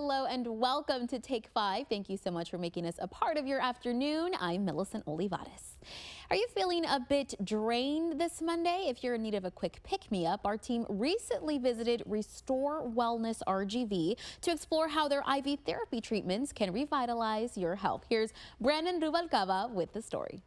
Hello and welcome to Take 5. Thank you so much for making us a part of your afternoon. I'm Millicent Olivares. Are you feeling a bit drained this Monday? If you're in need of a quick pick-me-up, our team recently visited Restore Wellness RGV to explore how their IV therapy treatments can revitalize your health. Here's Brandon Rubalcaba with the story.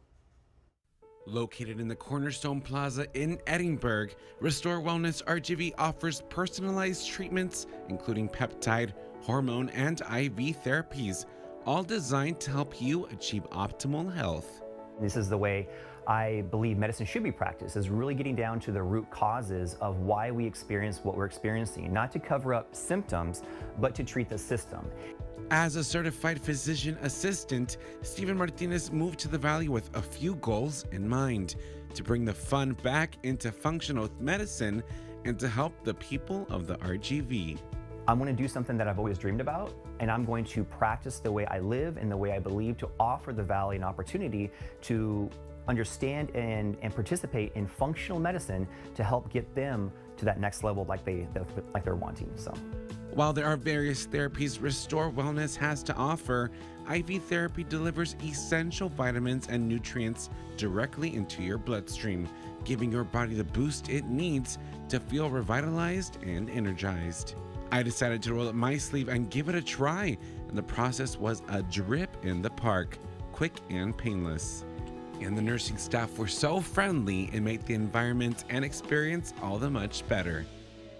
Located in the Cornerstone Plaza in Edinburgh, Restore Wellness RGV offers personalized treatments, including peptide, hormone, and IV therapies, all designed to help you achieve optimal health. This is the way I believe medicine should be practiced, is really getting down to the root causes of why we experience what we're experiencing, not to cover up symptoms, but to treat the system. As a certified physician assistant, Steven Martinez moved to the Valley with a few goals in mind: to bring the fun back into functional medicine and to help the people of the RGV. I'm going to do something that I've always dreamed about, and I'm going to practice the way I live and the way I believe to offer the Valley an opportunity to understand and participate in functional medicine to help get them to that next level like they're wanting. So, while there are various therapies Restore Wellness has to offer, IV therapy delivers essential vitamins and nutrients directly into your bloodstream, giving your body the boost it needs to feel revitalized and energized. I decided to roll up my sleeve and give it a try, and the process was a drip in the park, quick and painless. And the nursing staff were so friendly, it made the environment and experience all the much better.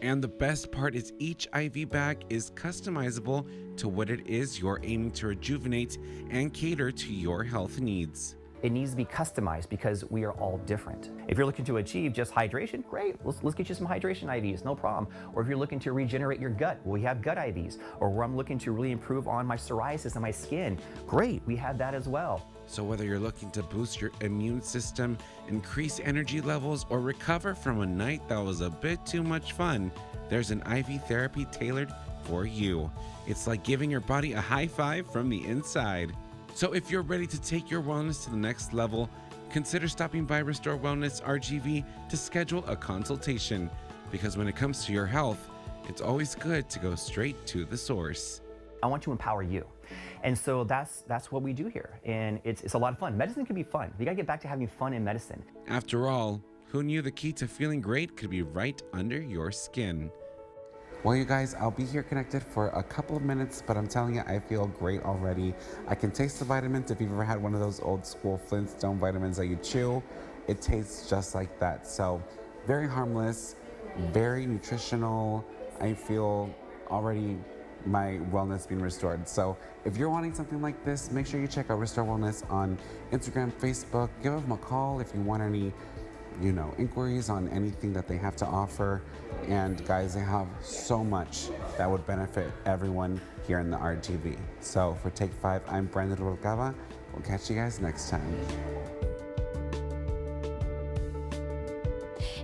And the best part is each IV bag is customizable to what it is you're aiming to rejuvenate and cater to your health needs. it needs to be customized because we are all different. If you're looking to achieve just hydration, great, let's get you some hydration IVs, no problem. Or if you're looking to regenerate your gut, well, we have gut IVs. Or where I'm looking to really improve on my psoriasis and my skin, great, we have that as well. So whether you're looking to boost your immune system, increase energy levels, or recover from a night that was a bit too much fun, there's an IV therapy tailored for you. It's like giving your body a high five from the inside. So if you're ready to take your wellness to the next level, consider stopping by Restore Wellness RGV to schedule a consultation. Because when it comes to your health, it's always good to go straight to the source. I want to empower you. And so that's what we do here. And it's a lot of fun. Medicine can be fun. You gotta get back to having fun in medicine. After all, who knew the key to feeling great could be right under your skin? Well, you guys, I'll be here connected for a couple of minutes, but I'm telling you, I feel great already. I can taste the vitamins. If you've ever had one of those old school Flintstone vitamins that you chew, it tastes just like that. So very harmless, very nutritional. I feel already my wellness being restored. So if you're wanting something like this, make sure you check out Restore Wellness on Instagram, Facebook. Give them a call if you want any inquiries on anything that they have to offer. And guys, they have so much that would benefit everyone here in the RGV. So for Take 5, I'm Brandon Rubalcaba. We'll catch you guys next time.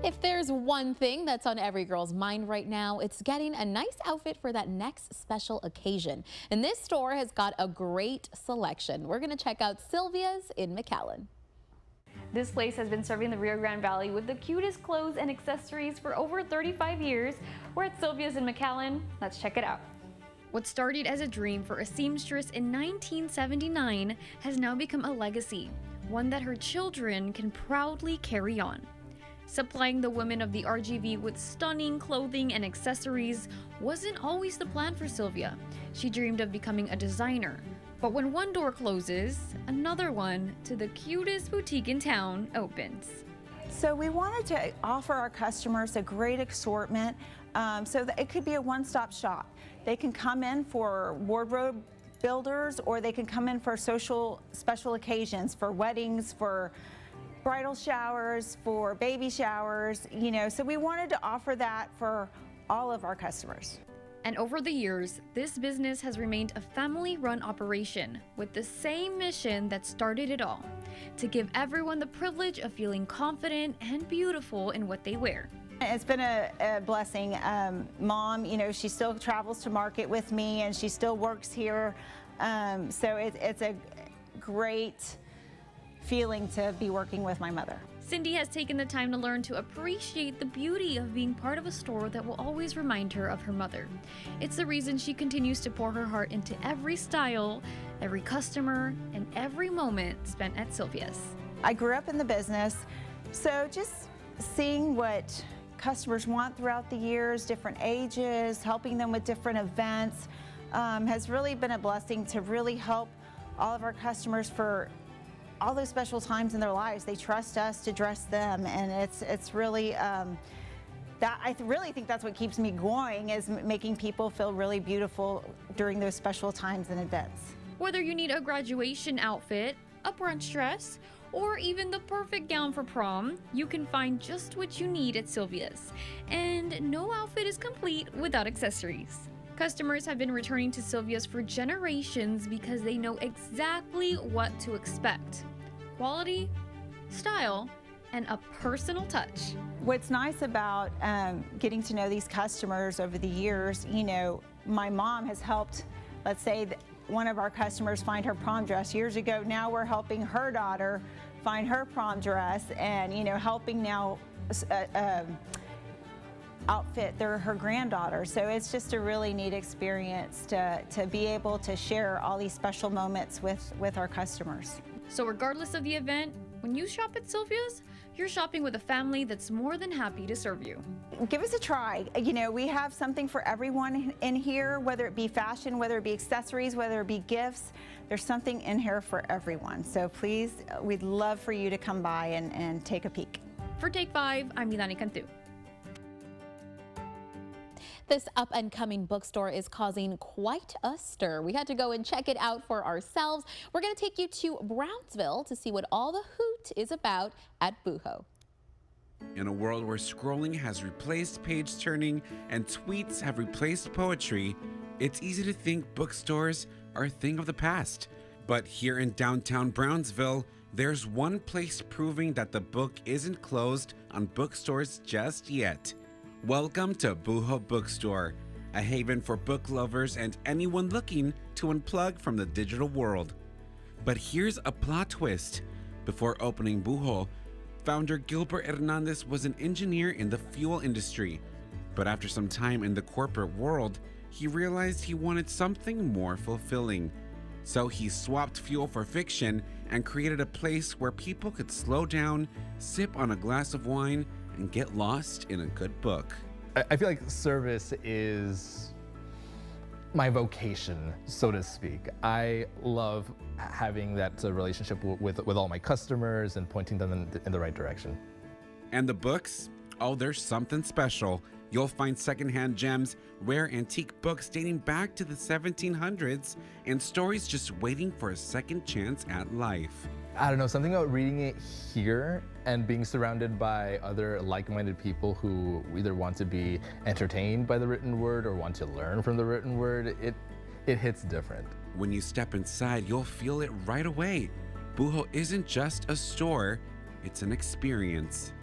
If there's one thing that's on every girl's mind right now, it's getting a nice outfit for that next special occasion. And this store has got a great selection. We're going to check out Sylvia's in McAllen. This place has been serving the Rio Grande Valley with the cutest clothes and accessories for over 35 years. We're at Sylvia's in McAllen. Let's check it out. What started as a dream for a seamstress in 1979 has now become a legacy, one that her children can proudly carry on. Supplying the women of the RGV with stunning clothing and accessories wasn't always the plan for Sylvia. She dreamed of becoming a designer. But when one door closes, another one to the cutest boutique in town opens. So we wanted to offer our customers a great assortment so that it could be a one-stop shop. They can come in for wardrobe builders, or they can come in for social special occasions, for weddings, for bridal showers, for baby showers, so we wanted to offer that for all of our customers. And over the years, this business has remained a family-run operation with the same mission that started it all: to give everyone the privilege of feeling confident and beautiful in what they wear. It's been a blessing. Mom, she still travels to market with me, and she still works here. So it's a great feeling to be working with my mother. Cindy has taken the time to learn to appreciate the beauty of being part of a store that will always remind her of her mother. It's the reason she continues to pour her heart into every style, every customer, and every moment spent at Sylvia's. I grew up in the business, so just seeing what customers want throughout the years, different ages, helping them with different events, has really been a blessing to really help all of our customers for all those special times in their lives. They trust us to dress them, and it's really I really think that's what keeps me going, is making people feel really beautiful during those special times and events. Whether you need a graduation outfit, a brunch dress, or even the perfect gown for prom, you can find just what you need at Sylvia's. And no outfit is complete without accessories. Customers have been returning to Sylvia's for generations because they know exactly what to expect. Quality, style, and a personal touch. What's nice about getting to know these customers over the years, you know, my mom has helped, let's say, one of our customers find her prom dress years ago. Now we're helping her daughter find her prom dress, and, you know, helping now outfit her granddaughter. So it's just a really neat experience to be able to share all these special moments with our customers. So regardless of the event, when you shop at Sylvia's, you're shopping with a family that's more than happy to serve you. Give us a try. You know, we have something for everyone in here, whether it be fashion, whether it be accessories, whether it be gifts. There's something in here for everyone. So please, we'd love for you to come by and take a peek. For Take 5, I'm Milani Cantu. This up-and-coming bookstore is causing quite a stir. We had to go and check it out for ourselves. We're going to take you to Brownsville to see what all the hoot is about at Boohoo. In a world where scrolling has replaced page turning and tweets have replaced poetry, it's easy to think bookstores are a thing of the past. But here in downtown Brownsville, there's one place proving that the book isn't closed on bookstores just yet. Welcome to Boohoo Bookstore, a haven for book lovers and anyone looking to unplug from the digital world. But here's a plot twist. Before opening Boohoo, founder Gilbert Hernandez was an engineer in the fuel industry. But after some time in the corporate world, he realized he wanted something more fulfilling. So he swapped fuel for fiction and created a place where people could slow down, sip on a glass of wine, and get lost in a good book. I feel like service is my vocation, so to speak. I love having that relationship with all my customers and pointing them in the right direction. And the books? Oh, there's something special. You'll find secondhand gems, rare antique books dating back to the 1700s, and stories just waiting for a second chance at life. I don't know, something about reading it here and being surrounded by other like-minded people who either want to be entertained by the written word or want to learn from the written word, it hits different. When you step inside, you'll feel it right away. Boohoo isn't just a store, it's an experience.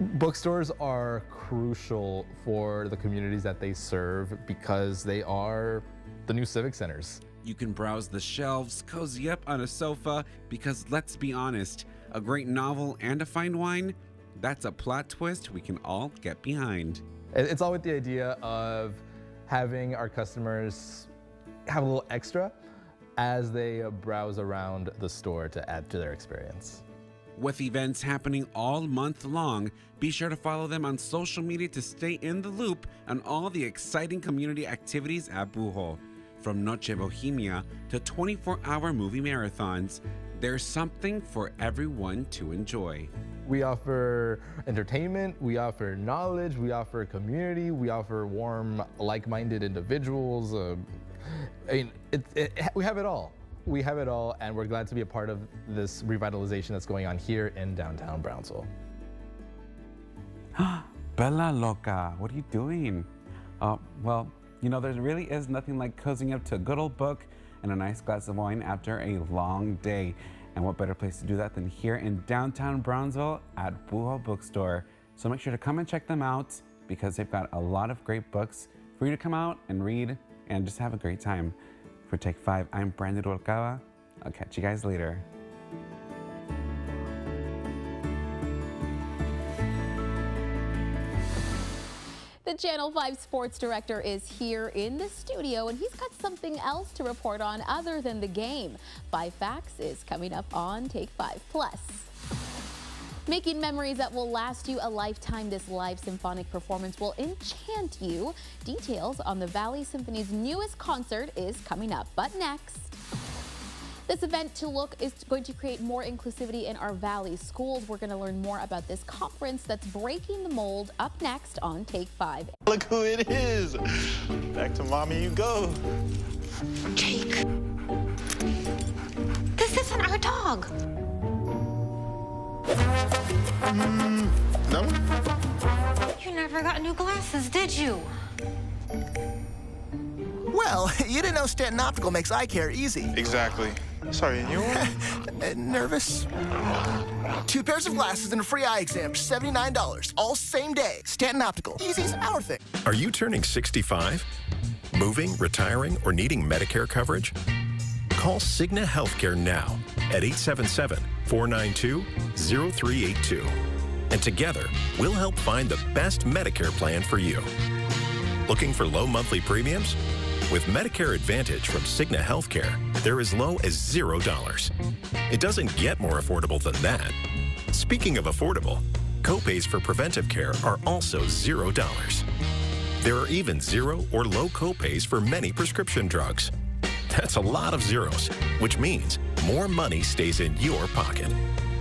Bookstores are crucial for the communities that they serve because they are the new civic centers. You can browse the shelves, cozy up on a sofa, because let's be honest, a great novel and a fine wine, that's a plot twist we can all get behind. It's all with the idea of having our customers have a little extra as they browse around the store to add to their experience. With events happening all month long, be sure to follow them on social media to stay in the loop on all the exciting community activities at Boohoo. From Noche Bohemia to 24-hour movie marathons, there's something for everyone to enjoy. We offer entertainment, we offer knowledge, we offer community, we offer warm, like-minded individuals. We have it all. We have it all, and we're glad to be a part of this revitalization that's going on here in downtown Brownsville. Bella Loca, what are you doing? Well, you know, there really is nothing like cozying up to a good old book and a nice glass of wine after a long day. And what better place to do that than here in downtown Brownsville at Boohoo Bookstore. So make sure to come and check them out because they've got a lot of great books for you to come out and read and just have a great time. For Take 5, I'm Brandon Rubalcaba. I'll catch you guys later. The Channel 5 sports director is here in the studio, and he's got something else to report on other than the game. 5 Facts is coming up on Take 5 Plus. Making memories that will last you a lifetime, this live symphonic performance will enchant you. Details on the Valley Symphony's newest concert is coming up. But next, this event is going to create more inclusivity in our Valley schools. We're going to learn more about this conference that's breaking the mold up next on Take 5. Look who it is. Back to mommy you go. Jake, this isn't our dog. No? You never got new glasses, did you? Well, you didn't know Stanton Optical makes eye care easy. Exactly. Sorry, and you were? Nervous? 2 pairs of glasses and a free eye exam for $79, all same day. Stanton Optical. Easy's our thing. Are you turning 65? Moving, retiring, or needing Medicare coverage? Call Cigna Healthcare now at 877-492-0382. And together, we'll help find the best Medicare plan for you. Looking for low monthly premiums? With Medicare Advantage from Cigna Healthcare, they're as low as $0. It doesn't get more affordable than that. Speaking of affordable, copays for preventive care are also $0. There are even 0 or low copays for many prescription drugs. That's a lot of zeros, which means more money stays in your pocket.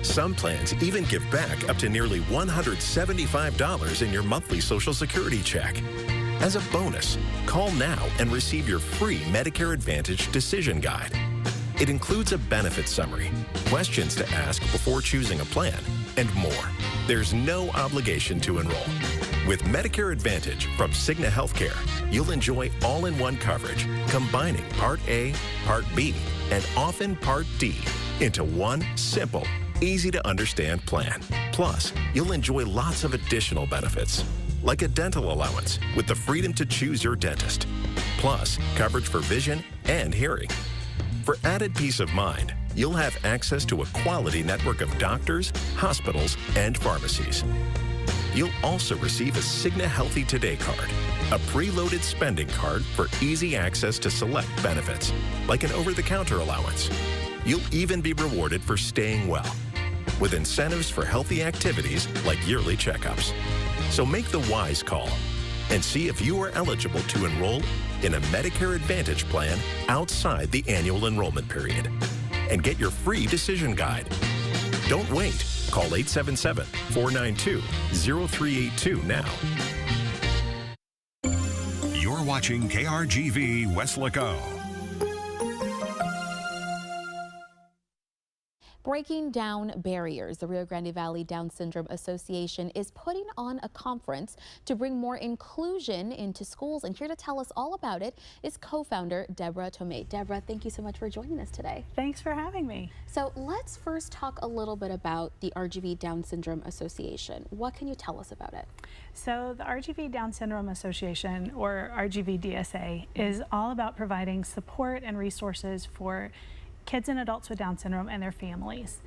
Some plans even give back up to nearly $175 in your monthly Social Security check. As a bonus, call now and receive your free Medicare Advantage Decision Guide. It includes a benefit summary, questions to ask before choosing a plan, and more. There's no obligation to enroll. With Medicare Advantage from Cigna Healthcare, you'll enjoy all-in-one coverage, combining Part A, Part B, and often Part D into one simple, easy-to-understand plan. Plus, you'll enjoy lots of additional benefits, like a dental allowance with the freedom to choose your dentist, plus coverage for vision and hearing. For added peace of mind, you'll have access to a quality network of doctors, hospitals, and pharmacies. You'll also receive a Cigna Healthy Today card, a preloaded spending card for easy access to select benefits, like an over-the-counter allowance. You'll even be rewarded for staying well, with incentives for healthy activities like yearly checkups. So make the wise call and see if you are eligible to enroll in a Medicare Advantage plan outside the annual enrollment period and get your free decision guide. Don't wait. Call 877-492-0382 now. You're watching KRGV Weslaco. Breaking Down Barriers, the Rio Grande Valley Down Syndrome Association is putting on a conference to bring more inclusion into schools. And here to tell us all about it is co-founder Deborah Tomei. Deborah, thank you so much for joining us today. Thanks for having me. So let's first talk a little bit about the RGV Down Syndrome Association. What can you tell us about it? So the RGV Down Syndrome Association, or RGV-DSA, is all about providing support and resources for kids and adults with Down syndrome and their families.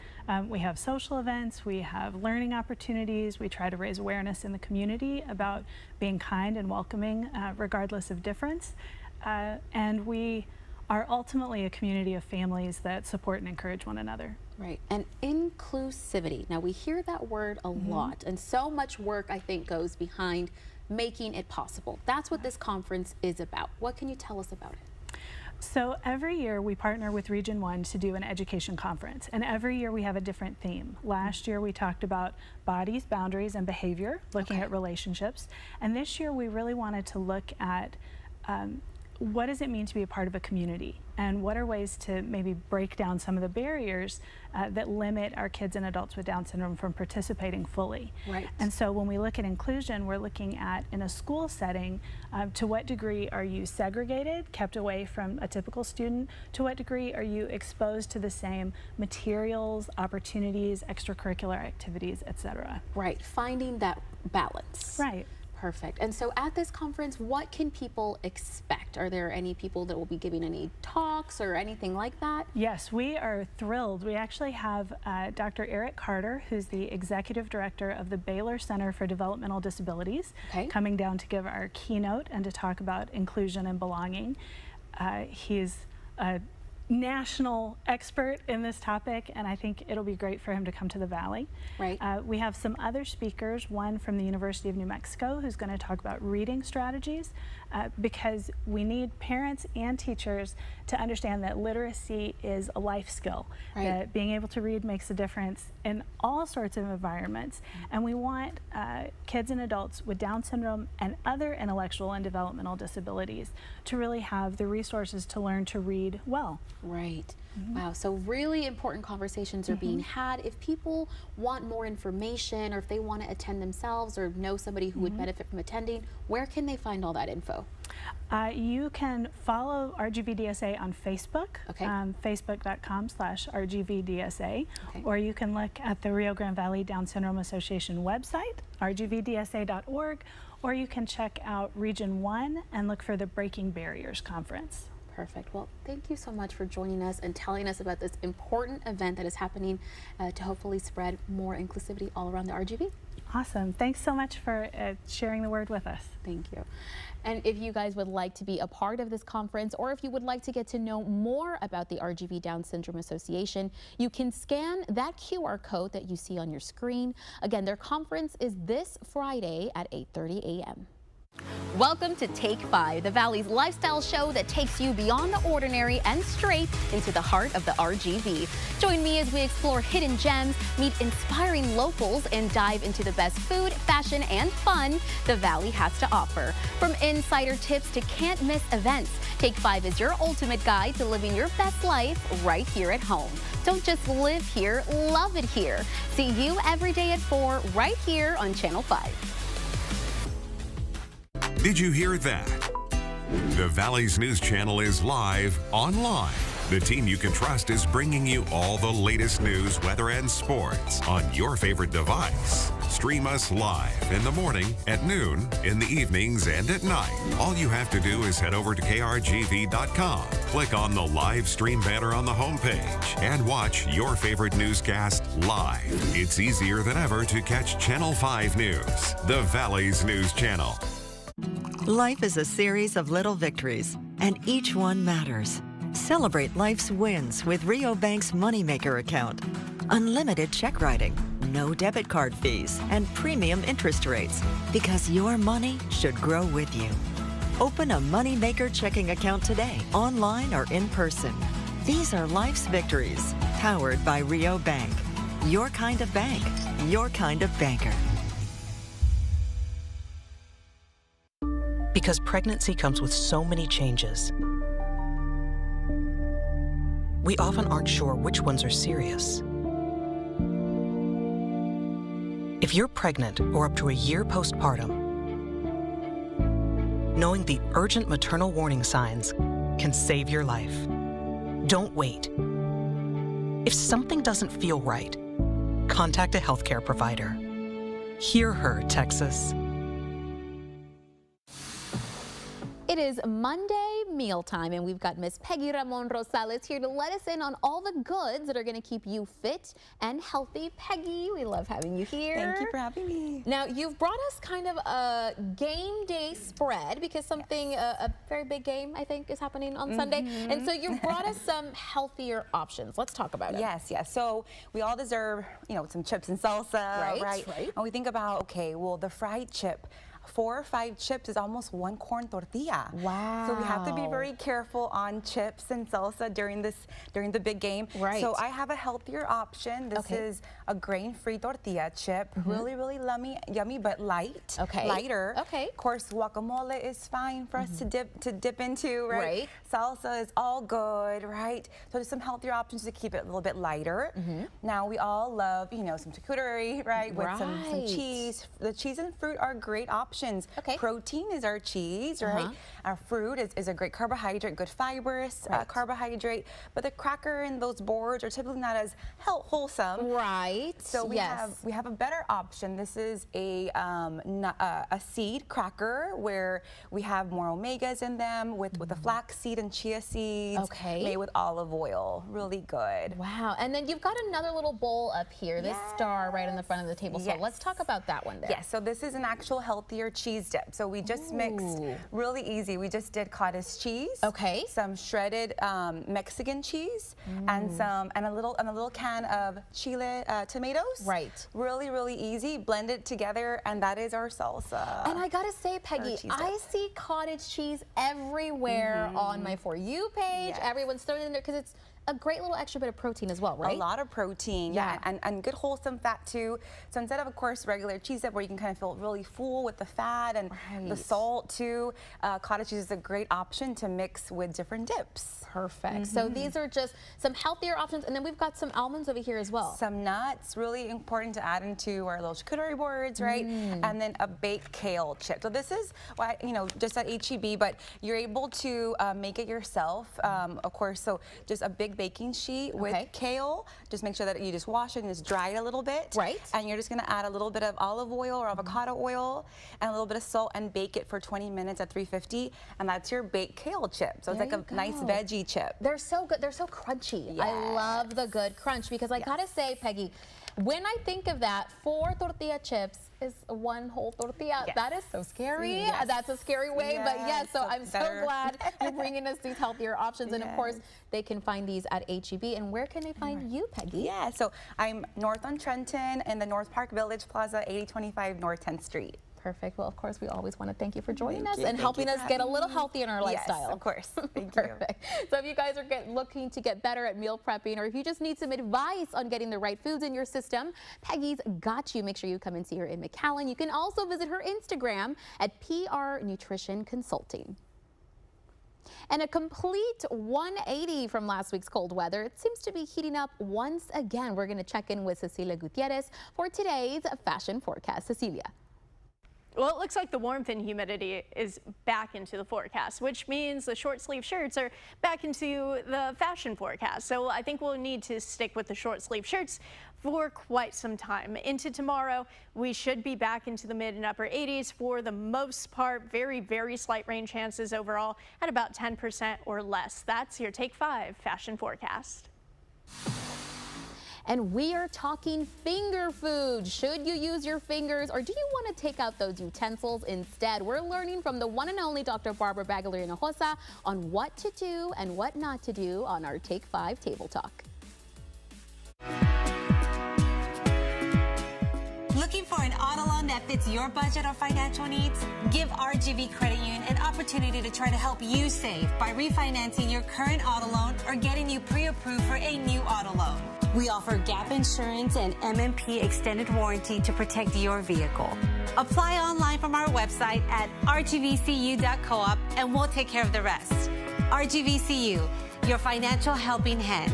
We have social events, we have learning opportunities, we try to raise awareness in the community about being kind and welcoming regardless of difference. And we are ultimately a community of families that support and encourage one another. Right, and inclusivity. Now we hear that word a lot, and so much work I think goes behind making it possible. That's what this conference is about. What can you tell us about it? So every year we partner with Region 1 to do an education conference, and every year we have a different theme. Last year we talked about bodies, boundaries, and behavior, looking at relationships, and this year we really wanted to look at what does it mean to be a part of a community, and what are ways to maybe break down some of the barriers that limit our kids and adults with Down syndrome from participating fully. Right. And so when we look at inclusion, we're looking at, in a school setting, to what degree are you segregated, kept away from a typical student? To what degree are you exposed to the same materials, opportunities, extracurricular activities, etc.? Right, finding that balance. Right. Perfect. And so at this conference, what can people expect? Are there any people that will be giving any talks or anything like that? Yes, we are thrilled. We actually have Dr. Eric Carter, who's the Executive Director of the Baylor Center for Developmental Disabilities, coming down to give our keynote and to talk about inclusion and belonging. He's a national expert in this topic, and I think it'll be great for him to come to the Valley. Right. We have some other speakers, one from the University of New Mexico who's going to talk about reading strategies, because we need parents and teachers to understand that literacy is a life skill, that being able to read makes a difference in all sorts of environments, and we want kids and adults with Down syndrome and other intellectual and developmental disabilities to really have the resources to learn to read well. Right. Wow, so really important conversations are being had. If people want more information, or if they want to attend themselves or know somebody who would benefit from attending, where can they find all that info? You can follow RGVDSA on Facebook, facebook.com/RGVDSA, or you can look at the Rio Grande Valley Down Syndrome Association website, rgvdsa.org, or you can check out Region 1 and look for the Breaking Barriers Conference. Perfect. Well, thank you so much for joining us and telling us about this important event that is happening to hopefully spread more inclusivity all around the RGV. Awesome. Thanks so much for sharing the word with us. Thank you. And if you guys would like to be a part of this conference, or if you would like to get to know more about the RGV Down Syndrome Association, you can scan that QR code that you see on your screen. Again, their conference is this Friday at 8:30 a.m. Welcome to Take 5, the Valley's lifestyle show that takes you beyond the ordinary and straight into the heart of the RGV. Join me as we explore hidden gems, meet inspiring locals, and dive into the best food, fashion, and fun the Valley has to offer. From insider tips to can't-miss events, Take 5 is your ultimate guide to living your best life right here at home. Don't just live here, love it here. See you every day at 4 right here on Channel 5. Did you hear that? The Valley's News Channel is live online. The team you can trust is bringing you all the latest news, weather, and sports on your favorite device. Stream us live in the morning, at noon, in the evenings, and at night. All you have to do is head over to krgv.com, click on the live stream banner on the homepage, and watch your favorite newscast live. It's easier than ever to catch Channel 5 News, the Valley's News Channel. Life is a series of little victories, and each one matters. Celebrate life's wins with Rio Bank's Moneymaker account. Unlimited check writing, no debit card fees, and premium interest rates, because your money should grow with you. Open a Moneymaker checking account today, online or in person. These are life's victories, powered by Rio Bank. Your kind of bank, your kind of banker. Because pregnancy comes with so many changes. We often aren't sure which ones are serious. If you're pregnant or up to a year postpartum, knowing the urgent maternal warning signs can save your life. Don't wait. If something doesn't feel right, contact a healthcare provider. Hear her, Texas. It is Monday mealtime, and we've got Miss Peggy Ramon Rosales here to let us in on all the goods that are going to keep you fit and healthy. Peggy, we love having you here. Thank you for having me. Now, you've brought us kind of a game day spread, because something, a very big game, I think, is happening on Sunday. And so you've brought us some healthier options. Let's talk about it. Yes. So we all deserve, some chips and salsa, right? And we think about, okay, well, the fried chip, 4 or 5 chips is almost 1 corn tortilla. Wow. So we have to be very careful on chips and salsa during the big game. Right. So I have a healthier option. This is a grain-free tortilla chip. Really, really yummy, but light. Lighter. Of course, guacamole is fine for us to dip into, right? Salsa is all good, right? So there's some healthier options to keep it a little bit lighter. Now we all love, some charcuterie, right? With some cheese. The cheese and fruit are great options. Protein is our cheese, right? Our fruit is a great carbohydrate, good fibrous carbohydrate, but the cracker and those boards are typically not as wholesome. Right. Right. So we have a better option. This is a seed cracker where we have more omegas in them with the flax seed and chia seeds. Okay. Made with olive oil. Really good. Wow. And then you've got another little bowl up here, this star right on the front of the table. So let's talk about that one there. Yes, so this is an actual healthier cheese dip. So we just mixed, really easy, we just did cottage cheese. Okay. Some shredded Mexican cheese and a little can of chile tomatoes. Right. Really, really easy. Blend it together, and that is our salsa. And I gotta say, Peggy, I see cottage cheese everywhere on my For You page. Everyone's throwing it in there because it's a great little extra bit of protein as well, right? A lot of protein, yeah, and good wholesome fat too. So instead of course, regular cheese dip where you can kind of feel really full with the fat and the salt too, cottage cheese is a great option to mix with different dips. Perfect. So these are just some healthier options, and then we've got some almonds over here as well. Some nuts, really important to add into our little charcuterie boards, right? And then a baked kale chip. So this is, just at H-E-B, but you're able to make it yourself, of course. So just a big baking sheet with kale. Just make sure that you just wash it and just dry it a little bit. Right. And you're just gonna add a little bit of olive oil or avocado oil and a little bit of salt and bake it for 20 minutes at 350. And that's your baked kale chip. So it's like a nice veggie chip. They're so good. They're so crunchy. Yes. I love the good crunch because I gotta say, Peggy, when I think of that, 4 tortilla chips is one whole tortilla. Yes. That is so scary. Yes. That's a scary way, but yes, so I'm so glad you're bringing us these healthier options. And of course, they can find these at H-E-B. And where can they find you, Peggy? Yeah, so I'm north on Trenton in the North Park Village Plaza, 8025 North 10th Street. Perfect. Well, of course, we always want to thank you for joining us and helping us get a little healthier in our lifestyle. Yes, of course. Thank Perfect. So if you guys are looking to get better at meal prepping, or if you just need some advice on getting the right foods in your system, Peggy's got you. Make sure you come and see her in McAllen. You can also visit her Instagram at PR Nutrition Consulting. And a complete 180 from last week's cold weather. It seems to be heating up once again. We're going to check in with Cecilia Gutierrez for today's fashion forecast. Cecilia. Well, it looks like the warmth and humidity is back into the forecast, which means the short sleeve shirts are back into the fashion forecast. So I think we'll need to stick with the short sleeve shirts for quite some time. Into tomorrow, we should be back into the mid and upper 80s for the most part. Very, very slight rain chances overall at about 10% or less. That's your Take 5 fashion forecast. And we are talking finger food. Should you use your fingers, or do you want to take out those utensils instead? We're learning from the one and only Dr. Barbara Baglier Hinojosa on what to do and what not to do on our Take 5 Table Talk. Looking for an auto loan that fits your budget or financial needs? Give RGV Credit Union an opportunity to try to help you save by refinancing your current auto loan or getting you pre-approved for a new auto loan. We offer gap insurance and MMP extended warranty to protect your vehicle. Apply online from our website at rgvcu.coop and we'll take care of the rest. RGVCU, your financial helping hand.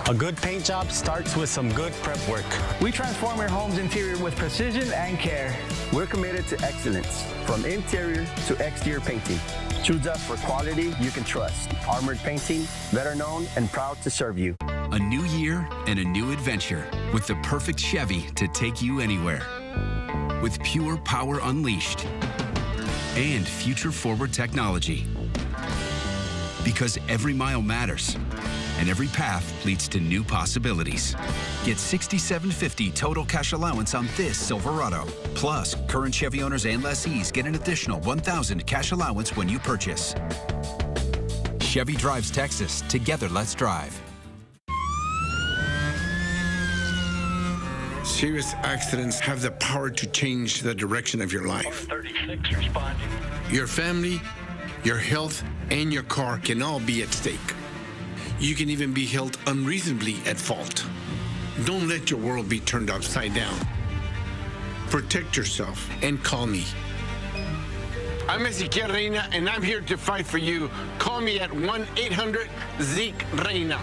A good paint job starts with some good prep work. We transform your home's interior with precision and care. We're committed to excellence, from interior to exterior painting. Choose us for quality you can trust. Armored Painting, better known and proud to serve you. A new year and a new adventure with the perfect Chevy to take you anywhere. With pure power unleashed and future-forward technology. Because every mile matters. And every path leads to new possibilities. Get $6,750 total cash allowance on this Silverado. Plus, current Chevy owners and lessees get an additional $1,000 cash allowance when you purchase. Chevy drives Texas. Together, let's drive. Serious accidents have the power to change the direction of your life. 36 responding. Your family, your health, and your car can all be at stake. You can even be held unreasonably at fault. Don't let your world be turned upside down. Protect yourself and call me. I'm Ezequiel Reina, and I'm here to fight for you. Call me at 1-800-ZEKE-REINA.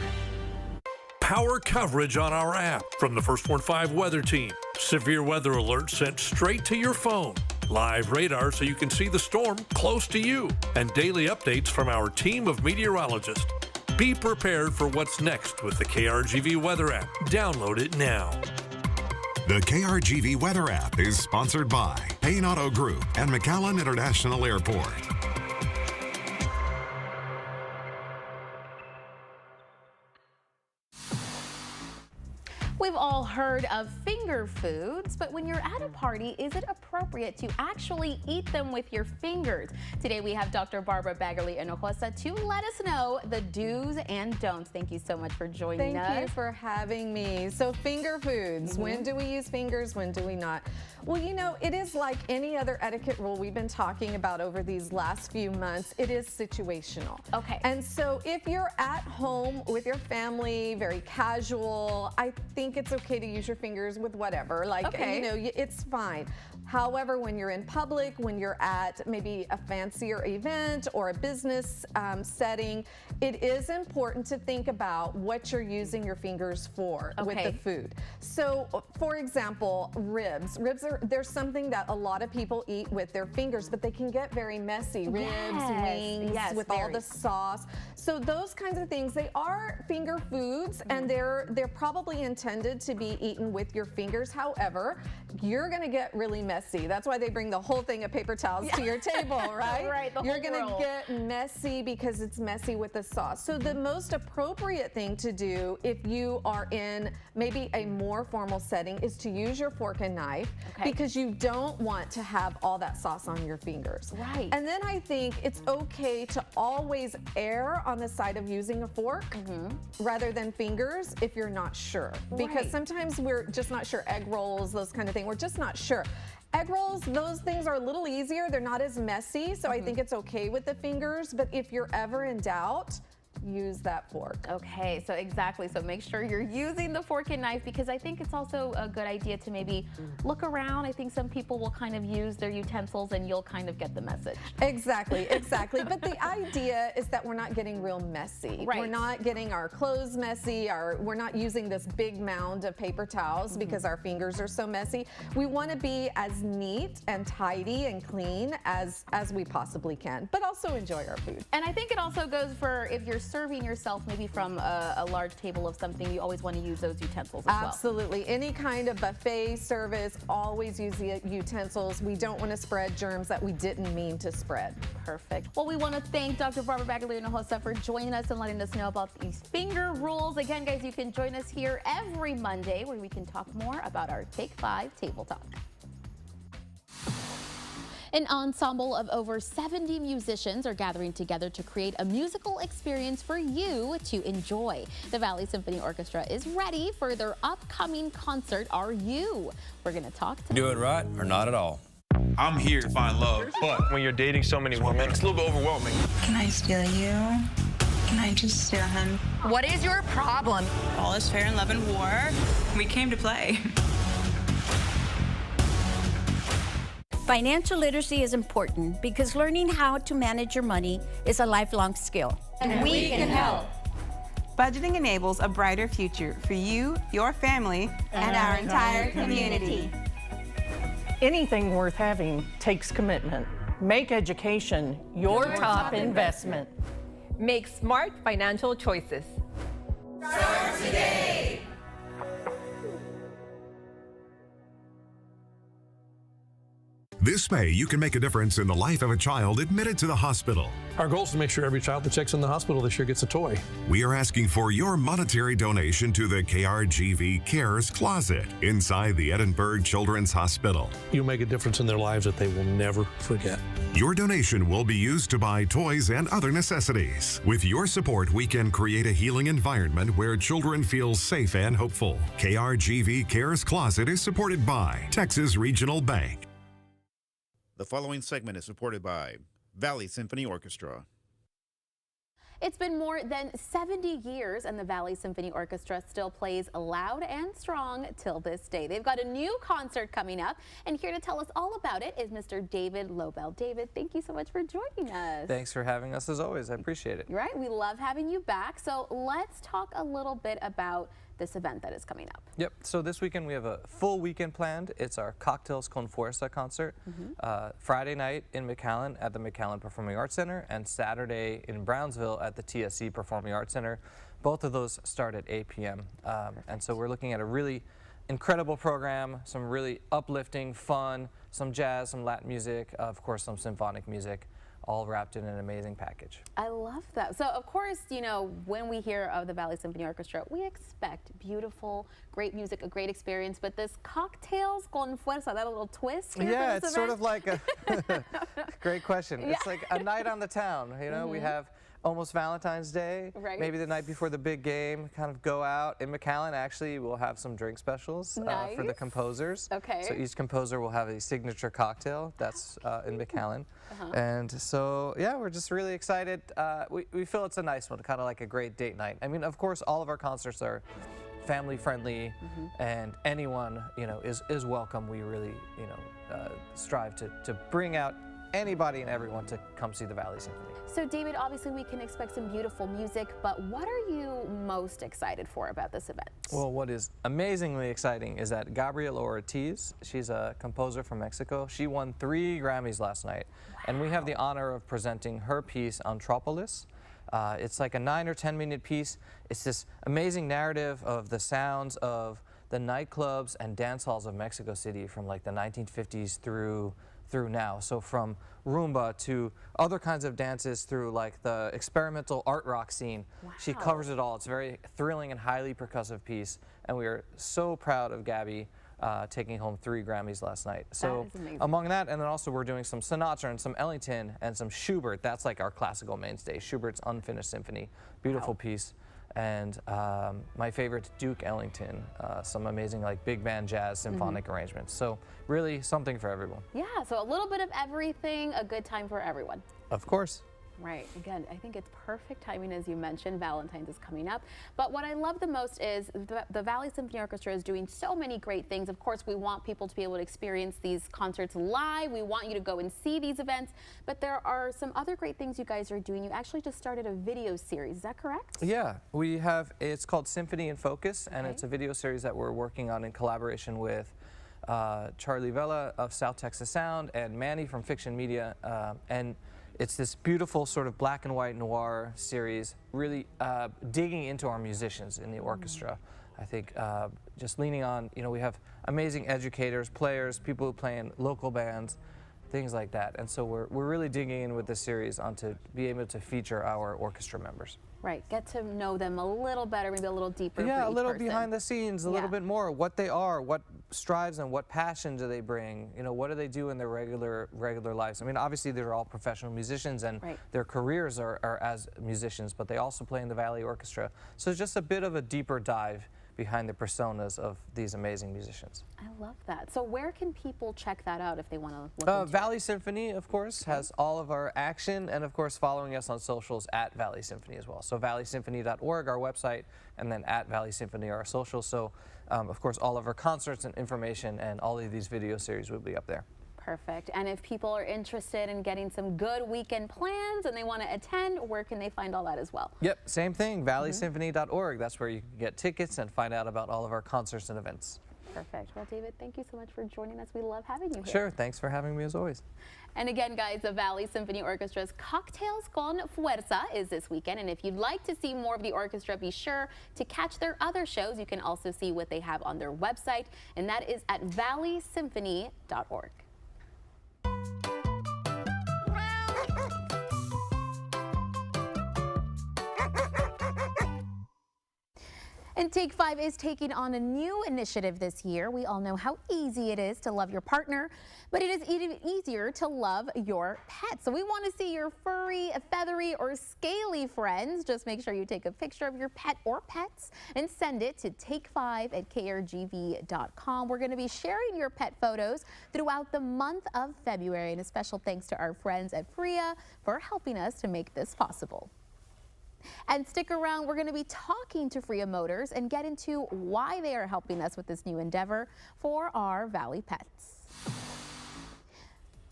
Power coverage on our app from the First Warn 5 weather team. Severe weather alerts sent straight to your phone. Live radar so you can see the storm close to you. And daily updates from our team of meteorologists. Be prepared for what's next with the KRGV Weather app. Download it now. The KRGV Weather app is sponsored by Payne Auto Group and McAllen International Airport. We've all heard of finger foods, but when you're at a party, is it appropriate to actually eat them with your fingers? Today we have Dr. Barbara Baggerly Hinojosa to let us know the do's and don'ts. Thank you so much for joining us. Thank you for having me. So finger foods, when do we use fingers, when do we not? Well, you know, it is like any other etiquette rule we've been talking about over these last few months. It is situational. Okay. And so if you're at home with your family, very casual, I think it's okay to use your fingers with whatever. Like, you know, it's fine. However, when you're in public, when you're at maybe a fancier event or a business setting, it is important to think about what you're using your fingers for with the food. So, for example, ribs. Ribs are, there's something that a lot of people eat with their fingers, but they can get very messy. Ribs, wings, with all the sauce. So those kinds of things, they are finger foods, and they're probably intended to be eaten with your fingers. However, you're gonna get really messy. That's why they bring the whole thing of paper towels to your table, right? Right, the You're whole gonna roll. get messy because it's messy with the sauce. So the most appropriate thing to do if you are in maybe a more formal setting is to use your fork and knife, because you don't want to have all that sauce on your fingers. Right. And then I think it's okay to always err on the side of using a fork rather than fingers if you're not sure. Because sometimes we're just not sure. Egg rolls, those kind of things, we're just not sure. Egg rolls, those things are a little easier. They're not as messy, so I think it's okay with the fingers. But if you're ever in doubt, use that fork. Okay, so exactly. So make sure you're using the fork and knife, because I think it's also a good idea to maybe look around. I think some people will kind of use their utensils and you'll kind of get the message. Exactly, exactly. But the idea is that we're not getting real messy. Right. We're not getting our clothes messy. We're not using this big mound of paper towels because our fingers are so messy. We want to be as neat and tidy and clean as we possibly can, but also enjoy our food. And I think it also goes for if you're serving yourself maybe from a large table of something, you always want to use those utensils as well. Absolutely. Any kind of buffet service, always use the utensils. We don't want to spread germs that we didn't mean to spread. Perfect. Well, we want to thank Dr. Barbara Baggerly Hinojosa for joining us and letting us know about these finger rules. Again, guys, you can join us here every Monday where we can talk more about our Take 5 Table Talk. An ensemble of over 70 musicians are gathering together to create a musical experience for you to enjoy. The Valley Symphony Orchestra is ready for their upcoming concert, Are You? We're going to talk to Do it right or not at all. I'm here to find love, but when you're dating so many women, it's a little bit overwhelming. Can I steal you? Can I just steal him? What is your problem? All is fair in love and war. We came to play. Financial literacy is important because learning how to manage your money is a lifelong skill. And we can help. Budgeting enables a brighter future for you, your family, and our entire community. Anything worth having takes commitment. Make education your top investment. Make smart financial choices. Start today. This May, you can make a difference in the life of a child admitted to the hospital. Our goal is to make sure every child that checks in the hospital this year gets a toy. We are asking for your monetary donation to the KRGV Cares Closet inside the Edinburgh Children's Hospital. You'll make a difference in their lives that they will never forget. Your donation will be used to buy toys and other necessities. With your support, we can create a healing environment where children feel safe and hopeful. KRGV Cares Closet is supported by Texas Regional Bank. The following segment is supported by Valley Symphony Orchestra. It's been more than 70 years and the Valley Symphony Orchestra still plays loud and strong till this day. They've got a new concert coming up, and here to tell us all about it is Mr. David Lobel. David, thank you so much for joining us. Thanks for having us as always. I appreciate it. Right, we love having you back. So let's talk a little bit about this event that is coming up. Yep, so this weekend we have a full weekend planned. It's our Cocktails con Fuerza concert. Friday night in McAllen at the McAllen Performing Arts Center, and Saturday in Brownsville at the TSC Performing Arts Center. Both of those start at 8 p.m. And so we're looking at a really incredible program, some really uplifting, fun, some jazz, some Latin music, of course some symphonic music, all wrapped in an amazing package. I love that. So of course, you know, when we hear of the Valley Symphony Orchestra, we expect beautiful, great music, a great experience, but this Cocktails con Fuerza, that little twist here Yeah, for this it's sort of like a great question. Yeah. It's like a night on the town, you know, we have almost Valentine's Day, maybe the night before the big game, kind of go out. In McAllen, actually, we'll have some drink specials for the composers. Okay. So each composer will have a signature cocktail that's in McAllen. And so, yeah, we're just really excited. We feel it's a nice one, kind of like a great date night. I mean, of course, all of our concerts are family friendly, and anyone, you know, is welcome. We really, you know, strive to bring out anybody and everyone to come see the Valley Symphony. So David, obviously we can expect some beautiful music, but what are you most excited for about this event? Well, what is amazingly exciting is that Gabriela Ortiz, she's a composer from Mexico. She won 3 Grammys last night, and we have the honor of presenting her piece, Anthropolis. It's like a 9 or 10 minute piece. It's this amazing narrative of the sounds of the nightclubs and dance halls of Mexico City from like the 1950s through now. So from rumba to other kinds of dances through like the experimental art rock scene. She covers it all. It's a very thrilling and highly percussive piece, and we are so proud of Gabby taking home 3 Grammys last night. So among that, and then also we're doing some Sinatra and some Ellington and some Schubert. That's like our classical mainstay. Schubert's Unfinished Symphony, beautiful piece. And my favorite, Duke Ellington, some amazing like big band jazz symphonic arrangements. So really something for everyone. Yeah, so a little bit of everything, a good time for everyone. Of course. Right. Again, I think it's perfect timing, as you mentioned. Valentine's is coming up. But what I love the most is the Valley Symphony Orchestra is doing so many great things. Of course, we want people to be able to experience these concerts live. We want you to go and see these events. But there are some other great things you guys are doing. You actually just started a video series. Is that correct? Yeah. We have, it's called Symphony in Focus, and it's a video series that we're working on in collaboration with Charlie Vela of South Texas Sound and Manny from Fiction Media. And it's this beautiful sort of black and white noir series, really digging into our musicians in the orchestra. I think just leaning on, you know, we have amazing educators, players, people who play in local bands, things like that. And so we're really digging in with this series to be able to feature our orchestra members. Right, get to know them a little better, maybe a little deeper. Yeah, a little behind the scenes, a little bit more, what they are, what strives them, what passion do they bring, you know, what do they do in their regular lives. I mean, obviously they're all professional musicians and their careers are as musicians, but they also play in the Valley Orchestra. So it's just a bit of a deeper dive behind the personas of these amazing musicians. I love that. So where can people check that out if they want to look into Valley Symphony, of course, has all of our action, and of course following us on socials at Valley Symphony as well. So valleysymphony.org, our website, and then at Valley Symphony, our socials. So of course all of our concerts and information and all of these video series will be up there. Perfect. And if people are interested in getting some good weekend plans and they want to attend, where can they find all that as well? Yep, same thing, valleysymphony.org. That's where you can get tickets and find out about all of our concerts and events. Perfect. Well, David, thank you so much for joining us. We love having you here. Sure, thanks for having me as always. And again, guys, the Valley Symphony Orchestra's Cocktails con Fuerza is this weekend. And if you'd like to see more of the orchestra, be sure to catch their other shows. You can also see what they have on their website, and that is at valleysymphony.org. And Take 5 is taking on a new initiative this year. We all know how easy it is to love your partner, but it is even easier to love your pet. So we want to see your furry, feathery, or scaly friends. Just make sure you take a picture of your pet or pets and send it to take5@krgv.com. We're going to be sharing your pet photos throughout the month of February. And a special thanks to our friends at Freya for helping us to make this possible. And stick around, we're going to be talking to Freya Motors and get into why they are helping us with this new endeavor for our Valley pets.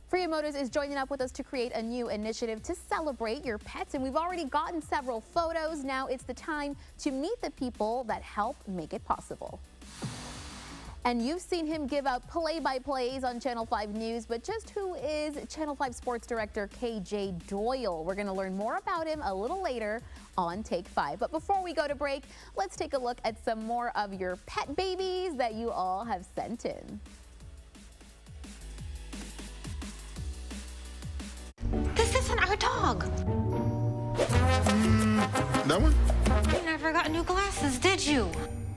Fria Motors is joining up with us to create a new initiative to celebrate your pets, and we've already gotten several photos. Now it's the time to meet the people that help make it possible. And you've seen him give out play-by-plays on Channel 5 News, but just who is Channel 5 Sports Director KJ Doyle? We're going to learn more about him a little later on Take 5. But before we go to break, let's take a look at some more of your pet babies that you all have sent in. This isn't our dog. That one? You never got new glasses, did you?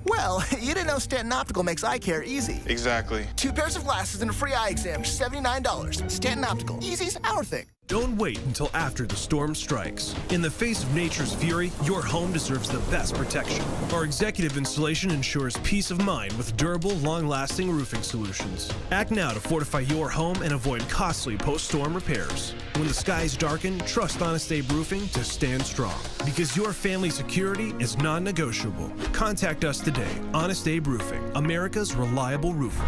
Well, you didn't know Stanton Optical makes eye care easy. Exactly. 2 pairs of glasses and a free eye exam for $79. Stanton Optical. Easy's our thing. Don't wait until after the storm strikes. In the face of nature's fury, your home deserves the best protection. Our executive installation ensures peace of mind with durable, long-lasting roofing solutions. Act now to fortify your home and avoid costly post-storm repairs. When the skies darken, trust Honest Abe Roofing to stand strong. Because your family's security is non-negotiable. Contact us today. Honest Abe Roofing, America's reliable roofer.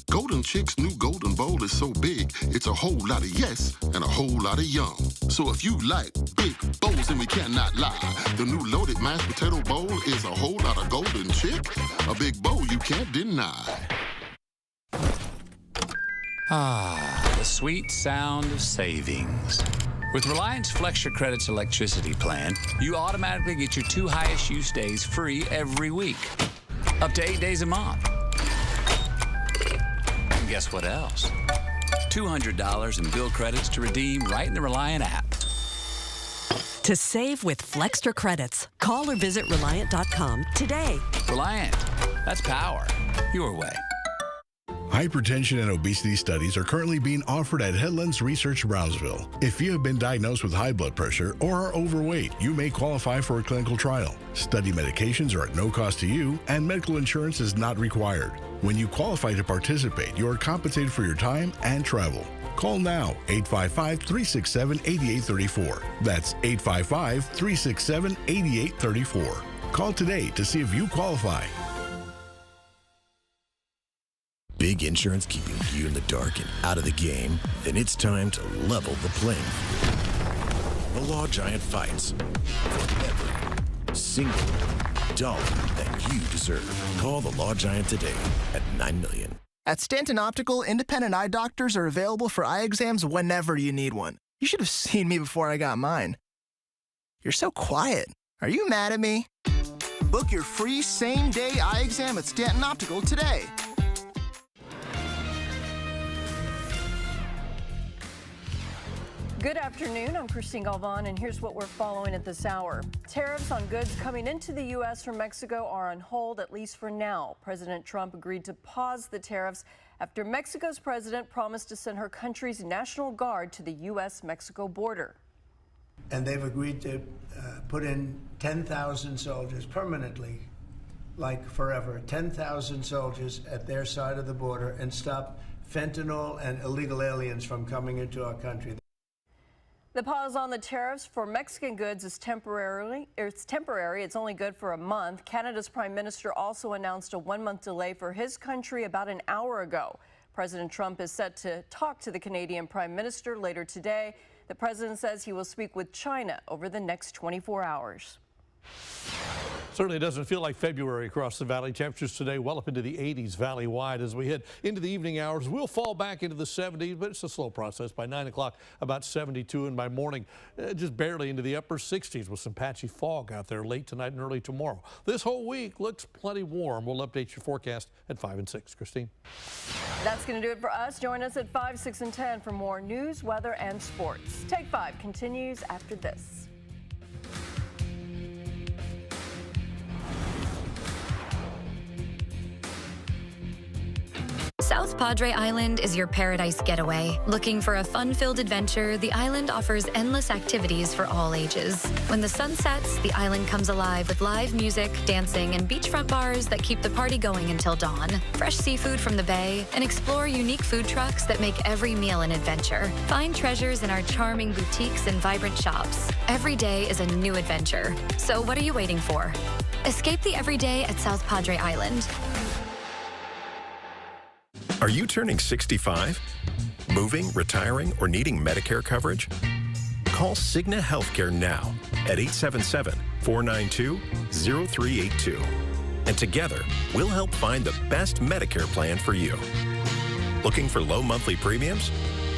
Golden Chick's new Golden Bowl is so big, it's a whole lot of yes and a whole lot of yum. So if you like big bowls, then we cannot lie. The new loaded mashed potato bowl is a whole lot of Golden Chick, a big bowl you can't deny. Ah, the sweet sound of savings. With Reliance Flex Your Credits electricity plan, you automatically get your 2 highest use days free every week. Up to 8 days a month. And guess what else? $200 in bill credits to redeem right in the Reliant app. To save with Flextra Credits, call or visit Reliant.com today. Reliant, that's power your way. Hypertension and obesity studies are currently being offered at Headlands Research Brownsville. If you have been diagnosed with high blood pressure or are overweight, you may qualify for a clinical trial. Study medications are at no cost to you, and medical insurance is not required. When you qualify to participate, you are compensated for your time and travel. Call now, 855-367-8834. That's 855-367-8834. Call today to see if you qualify. Big insurance keeping you in the dark and out of the game? Then it's time to level the playing field. The Law Giant fights for every single dollar that you deserve. Call the Law Giant today at $9 million. At Stanton Optical, independent eye doctors are available for eye exams whenever you need one. You should have seen me before I got mine. You're so quiet. Are you mad at me? Book your free same-day eye exam at Stanton Optical today. Good afternoon, I'm Christine Galvan, and here's what we're following at this hour. Tariffs on goods coming into the U.S. from Mexico are on hold, at least for now. President Trump agreed to pause the tariffs after Mexico's president promised to send her country's National Guard to the U.S.-Mexico border. And they've agreed to put in 10,000 soldiers permanently, like forever, 10,000 soldiers at their side of the border and stop fentanyl and illegal aliens from coming into our country. The pause on the tariffs for Mexican goods is temporary. It's only good for a month. Canada's Prime Minister also announced a 1-month delay for his country about an hour ago. President Trump is set to talk to the Canadian Prime Minister later today. The president says he will speak with China over the next 24 hours. Certainly doesn't feel like February across the valley. Temperatures today well up into the 80s valley-wide. As we head into the evening hours, we'll fall back into the 70s, but it's a slow process. By 9 o'clock, about 72, and by morning, just barely into the upper 60s with some patchy fog out there late tonight and early tomorrow. This whole week looks plenty warm. We'll update your forecast at 5 and 6. Christine? That's going to do it for us. Join us at 5, 6, and 10 for more news, weather, and sports. Take 5 continues after this. South Padre Island is your paradise getaway. Looking for a fun-filled adventure, the island offers endless activities for all ages. When the sun sets, the island comes alive with live music, dancing, and beachfront bars that keep the party going until dawn. Fresh seafood from the bay, and explore unique food trucks that make every meal an adventure. Find treasures in our charming boutiques and vibrant shops. Every day is a new adventure. So what are you waiting for? Escape the everyday at South Padre Island. Are you turning 65? Moving, retiring, or needing Medicare coverage? Call Cigna Healthcare now at 877-492-0382. And together, we'll help find the best Medicare plan for you. Looking for low monthly premiums?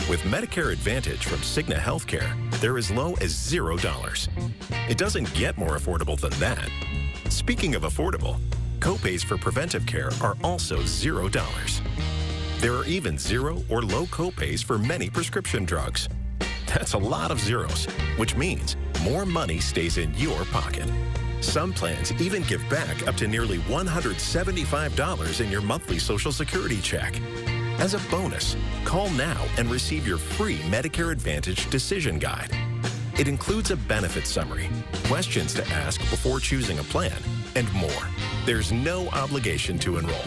With Medicare Advantage from Cigna Healthcare, they're as low as $0. It doesn't get more affordable than that. Speaking of affordable, copays for preventive care are also $0. There are even zero or low copays for many prescription drugs. That's a lot of zeros, which means more money stays in your pocket. Some plans even give back up to nearly $175 in your monthly Social Security check. As a bonus, call now and receive your free Medicare Advantage Decision Guide. It includes a benefit summary, questions to ask before choosing a plan, and more. There's no obligation to enroll.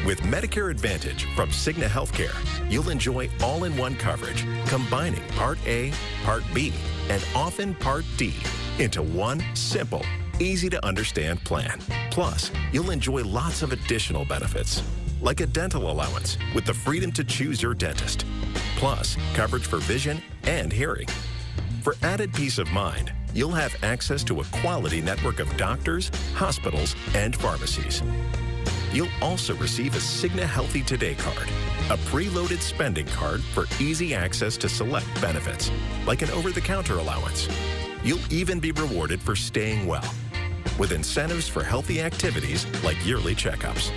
With Medicare Advantage from Cigna Healthcare, you'll enjoy all-in-one coverage, combining Part A, Part B, and often Part D into one simple, easy-to-understand plan. Plus, you'll enjoy lots of additional benefits, like a dental allowance with the freedom to choose your dentist, plus coverage for vision and hearing. For added peace of mind, you'll have access to a quality network of doctors, hospitals, and pharmacies. You'll also receive a Cigna Healthy Today card, a preloaded spending card for easy access to select benefits, like an over-the-counter allowance. You'll even be rewarded for staying well, with incentives for healthy activities like yearly checkups.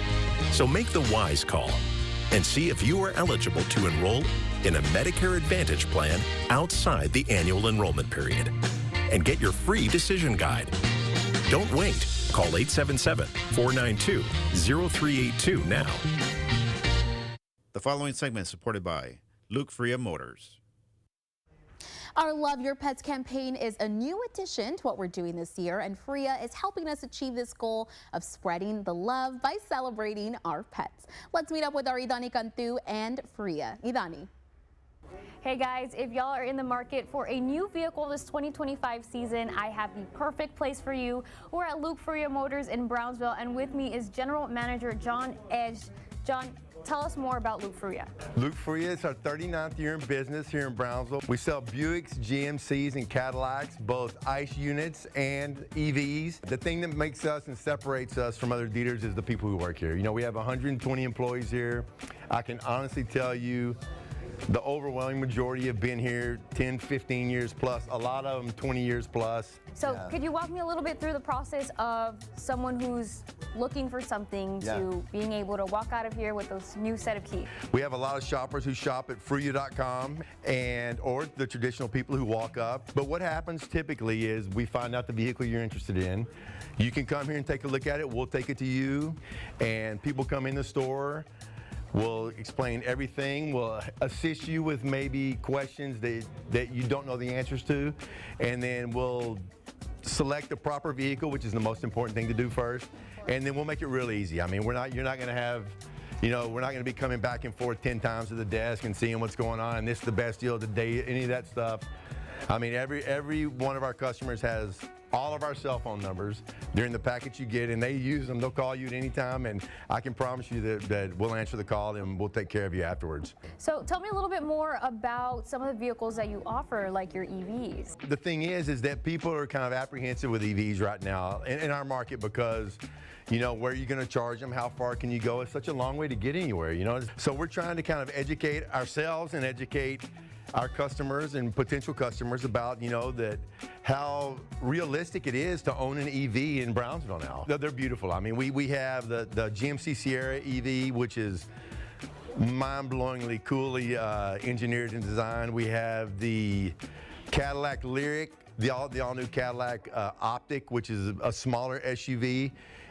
So make the wise call and see if you are eligible to enroll in a Medicare Advantage plan outside the annual enrollment period. And get your free decision guide. Don't wait. Call 877-492-0382 now. The following segment is supported by Luke Freya Motors. Our Love Your Pets campaign is a new addition to what we're doing this year, and Freya is helping us achieve this goal of spreading the love by celebrating our pets. Let's meet up with our Idani Cantu and Freya. Idani. Hey guys, if y'all are in the market for a new vehicle this 2025 season, I have the perfect place for you. We're at Luke Freya Motors in Brownsville, and with me is General Manager John Edge. John, tell us more about Luke Freya. Luke Freya is our 39th year in business here in Brownsville. We sell Buicks, GMCs, and Cadillacs, both ICE units and EVs. The thing that makes us and separates us from other dealers is the people who work here. You know, we have 120 employees here. I can honestly tell you, the overwhelming majority have been here 10, 15 years plus, a lot of them 20 years plus. So could you walk me a little bit through the process of someone who's looking for something to being able to walk out of here with those new set of keys? We have a lot of shoppers who shop at Freya.com or the traditional people who walk up. But what happens typically is we find out the vehicle you're interested in. You can come here and take a look at it. We'll take it to you, and people come in the store. We'll explain everything. We'll assist you with maybe questions that you don't know the answers to. And then we'll select the proper vehicle, which is the most important thing to do first. And then we'll make it real easy. I mean, you're not going to have, we're not going to be coming back and forth 10 times to the desk and seeing what's going on. And this is the best deal of the day, any of that stuff. I mean, every one of our customers has all of our cell phone numbers during the package you get, and they use them. They'll call you at any time, and I can promise you that we'll answer the call and we'll take care of you afterwards. So tell me a little bit more about some of the vehicles that you offer, like your EVs. The thing is that people are kind of apprehensive with EVs right now in our market because, where are you going to charge them? How far can you go? It's such a long way to get anywhere, So we're trying to kind of educate ourselves and educate our customers and potential customers about, how realistic it is to own an EV in Brownsville now. They're beautiful. I mean, we have the GMC Sierra EV, which is mind-blowingly coolly engineered and designed. We have the Cadillac Lyriq, the all-new Cadillac Optic, which is a smaller SUV.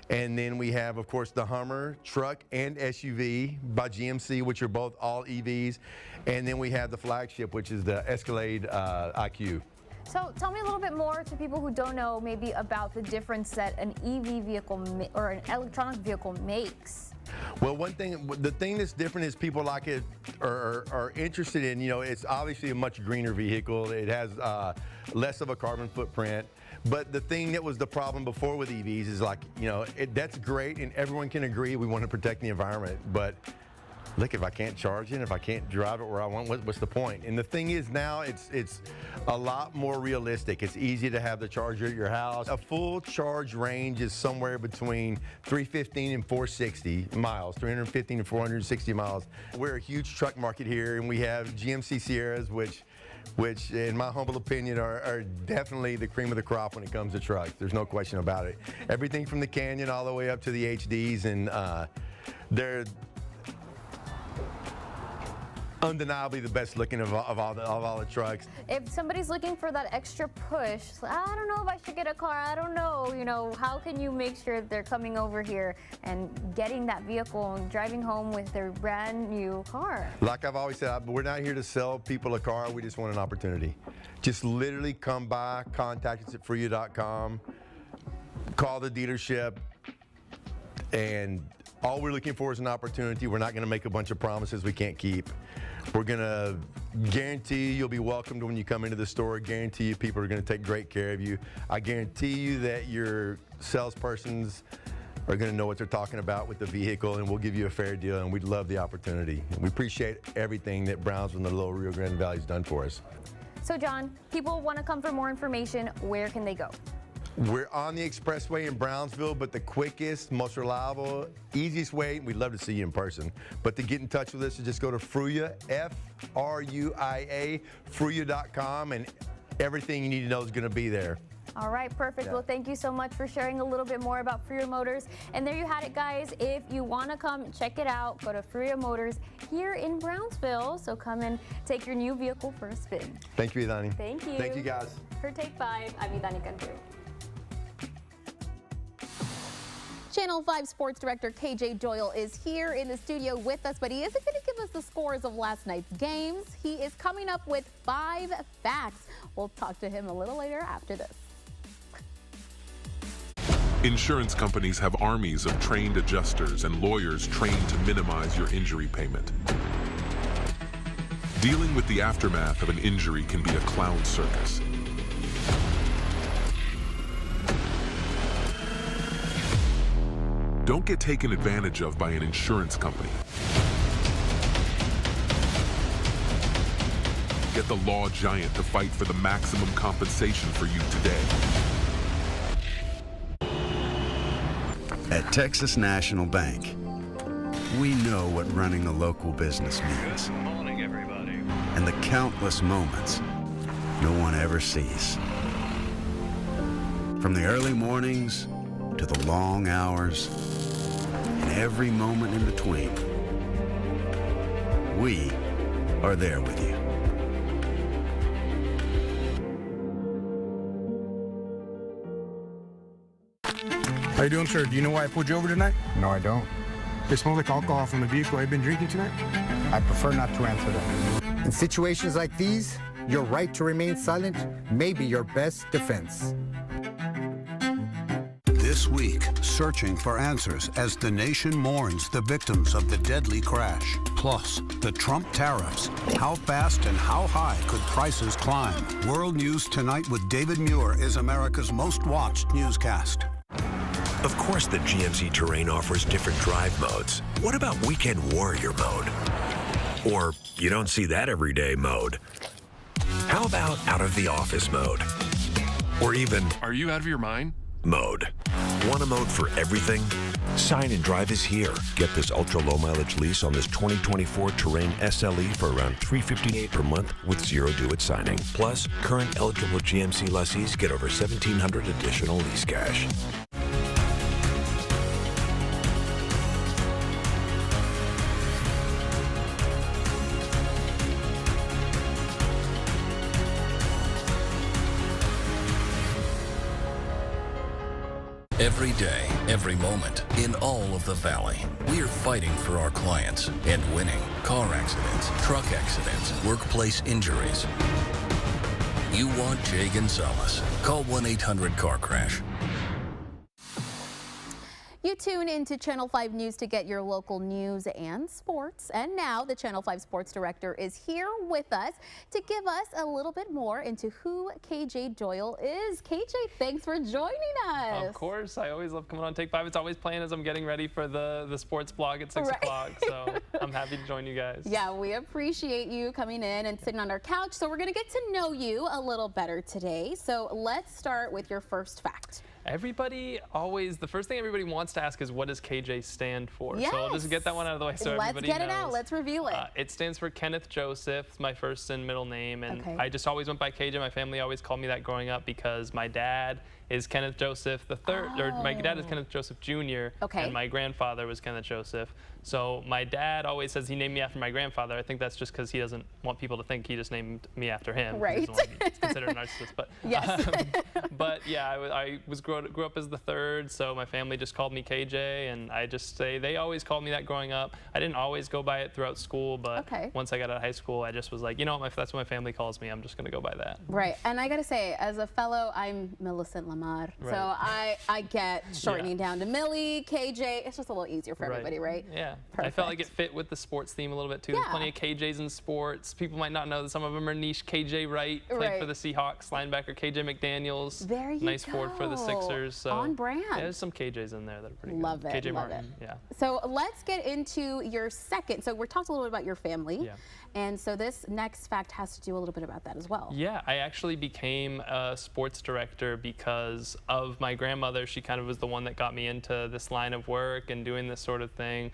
And then we have, of course, the Hummer truck and SUV by GMC, which are both all EVs. And then we have the flagship, which is the Escalade IQ. So tell me a little bit more to people who don't know maybe about the difference that an EV vehicle or an electronic vehicle makes. Well, the thing that's different is people like it or are interested in, it's obviously a much greener vehicle. It has less of a carbon footprint. But the thing that was the problem before with EVs is that's great and everyone can agree we want to protect the environment. But look, if I can't charge it, if I can't drive it where I want, what's the point? And the thing is now it's a lot more realistic. It's easy to have the charger at your house. A full charge range is somewhere between 315 and 460 miles, 315 to 460 miles. We're a huge truck market here, and we have GMC Sierras, which in my humble opinion are definitely the cream of the crop when it comes to trucks. There's no question about it. Everything from the Canyon all the way up to the HDs, and they're undeniably the best looking of all the trucks. If somebody's looking for that extra push, I don't know if I should get a car, I don't know, how can you make sure that they're coming over here and getting that vehicle and driving home with their brand new car? Like I've always said, we're not here to sell people a car, we just want an opportunity. Just literally come by, contact us at fruya.com, call the dealership, and all we're looking for is an opportunity. We're not going to make a bunch of promises we can't keep. We're going to guarantee you'll be welcomed when you come into the store. Guarantee you people are going to take great care of you. I guarantee you that your salespersons are going to know what they're talking about with the vehicle, and we'll give you a fair deal, and we'd love the opportunity. We appreciate everything that Brownsville and the Lower Rio Grande Valley has done for us. So John, people want to come for more information, where can they go? We're on the expressway in Brownsville, but the quickest, most reliable, easiest way, we'd love to see you in person. But to get in touch with us is just go to Fruya, F-R-U-I-A, Fruya.com, and everything you need to know is going to be there. All right, perfect. Yeah. Well, thank you so much for sharing a little bit more about Fruya Motors. And there you had it, guys. If you want to come check it out, go to Fruya Motors here in Brownsville. So come and take your new vehicle for a spin. Thank you, Idani. Thank you. Thank you, guys. For Take 5, I'm Idani Cantu. Channel 5 Sports Director KJ Doyle is here in the studio with us, but he isn't going to give us the scores of last night's games. He is coming up with 5 facts. We'll talk to him a little later after this. Insurance companies have armies of trained adjusters and lawyers trained to minimize your injury payment. Dealing with the aftermath of an injury can be a clown circus. Don't get taken advantage of by an insurance company. Get the law giant to fight for the maximum compensation for you today. At Texas National Bank, we know what running a local business means. Good morning, everybody. And the countless moments no one ever sees. From the early mornings to the long hours, and every moment in between, we are there with you. How you doing, sir? Do you know why I pulled you over tonight? No, I don't. It smells like alcohol from the vehicle I've been drinking tonight. I prefer not to answer that. In situations like these, your right to remain silent may be your best defense. This week, searching for answers as the nation mourns the victims of the deadly crash. Plus, the Trump tariffs. How fast and how high could prices climb? World News Tonight with David Muir is America's most watched newscast. Of course, the GMC Terrain offers different drive modes. What about Weekend Warrior mode? Or you don't see that every day mode? How about Out of the Office mode? Or even, are you out of your mind? Mode. Want a mode for everything? Sign and Drive is here. Get this ultra-low mileage lease on this 2024 Terrain SLE for around $358 per month with zero due at signing. Plus, current eligible GMC lessees get over $1,700 additional lease cash. Every day, every moment, in all of the Valley, we are fighting for our clients and winning. Car accidents, truck accidents, workplace injuries. You want Jay Gonzalez. Call 1-800-CAR-CRASH. You tune into Channel 5 News to get your local news and sports. And now the Channel 5 Sports Director is here with us to give us a little bit more into who KJ Doyle is. KJ, thanks for joining us. Of course. I always love coming on Take 5. It's always playing as I'm getting ready for the sports blog at 6 o'clock. So I'm happy to join you guys. Yeah, we appreciate you coming in and sitting on our couch. So we're going to get to know you a little better today. So let's start with your first fact. Everybody always, the first thing everybody wants to ask is, what does KJ stand for? Yes. So I'll just get that one out of the way so everybody knows. Let's get it out. Let's reveal it. It stands for Kenneth Joseph, my first and middle name. And Okay. I just always went by KJ. My family always called me that growing up because my dad is Kenneth Joseph III, or my dad is Kenneth Joseph Jr., Okay. and my grandfather was Kenneth Joseph. So my dad always says he named me after my grandfather. I think that's just because he doesn't want people to think he just named me after him. Right. He doesn't want to be considered a narcissist. But, Yes. but yeah, I grew up as the third, so my family just called me KJ, and I just say, they always called me that growing up. I didn't always go by it throughout school, but once I got out of high school, I just was like, you know what, that's what my family calls me. I'm just going to go by that. Right, and I gotta say, as a fellow, I'm Millicent Lamar, Right. so I get shortening down to Millie, KJ. It's just a little easier for everybody, right? Yeah, Perfect. I felt like it fit with the sports theme a little bit too. There's plenty of KJs in sports. People might not know that some of them are niche. KJ Wright played for the Seahawks, linebacker KJ McDaniels. There you nice go. forward for the Sixers. So On brand. Yeah, there's some KJs in there that are pretty Love good. it, KJ love Martin, yeah. So let's get into your second. So we're talking a little bit about your family. Yeah. And so this next fact has to do a little bit about that as well. Yeah, I actually became a sports director because of my grandmother. She kind of was the one that got me into this line of work and doing this sort of thing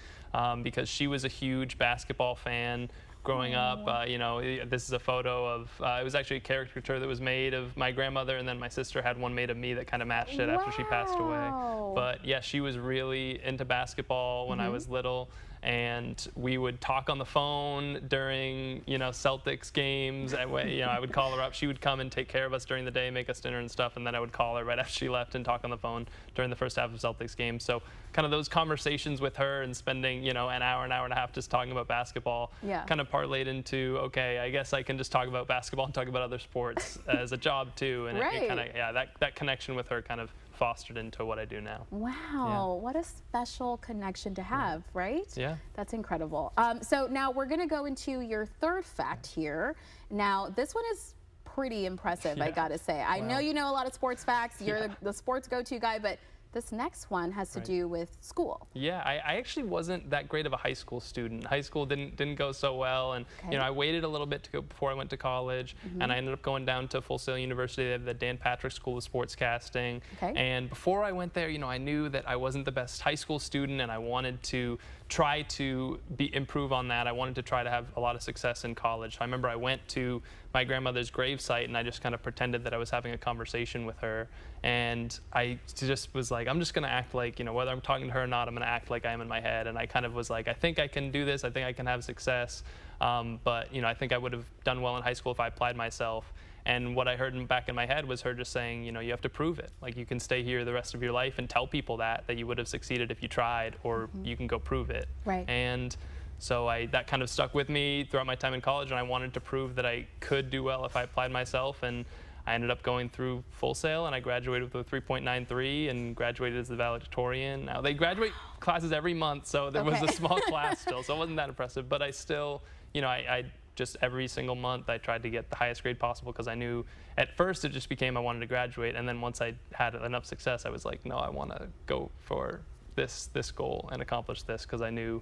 because she was a huge basketball fan growing up. You know, this is a photo of, it was actually a caricature that was made of my grandmother, and then my sister had one made of me that kind of matched it after she passed away. But yeah, she was really into basketball when I was little. And we would talk on the phone during, you know, Celtics games. And, you know, I would call her up. She would come and take care of us during the day, make us dinner and stuff. And then I would call her right after she left and talk on the phone during the first half of Celtics games. So kind of those conversations with her and spending, you know, an hour and a half just talking about basketball kind of parlayed into, okay, I guess I can just talk about basketball and talk about other sports as a job too. And it kind of, yeah, that connection with her kind of fostered into what I do now. Wow, what a special connection to have, right? Yeah. That's incredible. So now we're going to go into your third fact here. Now, this one is pretty impressive, I gotta say. I know you know a lot of sports facts. You're the sports go-to guy, but this next one has to do with school. Yeah, I actually wasn't that great of a high school student. High school didn't go so well, and you know, I waited a little bit to go before I went to college, and I ended up going down to Full Sail University. They have the Dan Patrick School of Sportscasting. And before I went there, you know, I knew that I wasn't the best high school student, and I wanted to try to improve on that. I wanted to try to have a lot of success in college. So I remember I went to my grandmother's gravesite and I just kind of pretended that I was having a conversation with her. And I just was like, I'm just gonna act like, you know, whether I'm talking to her or not, I'm gonna act like I am in my head. And I kind of was like, I think I can do this. I think I can have success. But, you know, I think I would have done well in high school if I applied myself. And what I heard back in my head was her just saying, you know, you have to prove it. Like, you can stay here the rest of your life and tell people that you would have succeeded if you tried, or you can go prove it. Right. And so that kind of stuck with me throughout my time in college, and I wanted to prove that I could do well if I applied myself. And I ended up going through Full Sail, and I graduated with a 3.93 and graduated as the valedictorian. Now, they graduate classes every month, so there was a small class still, so it wasn't that impressive. But I still, you know, I just every single month I tried to get the highest grade possible, because I knew at first it just became I wanted to graduate, and then once I had enough success, I was like, no, I want to go for this goal and accomplish this, because I knew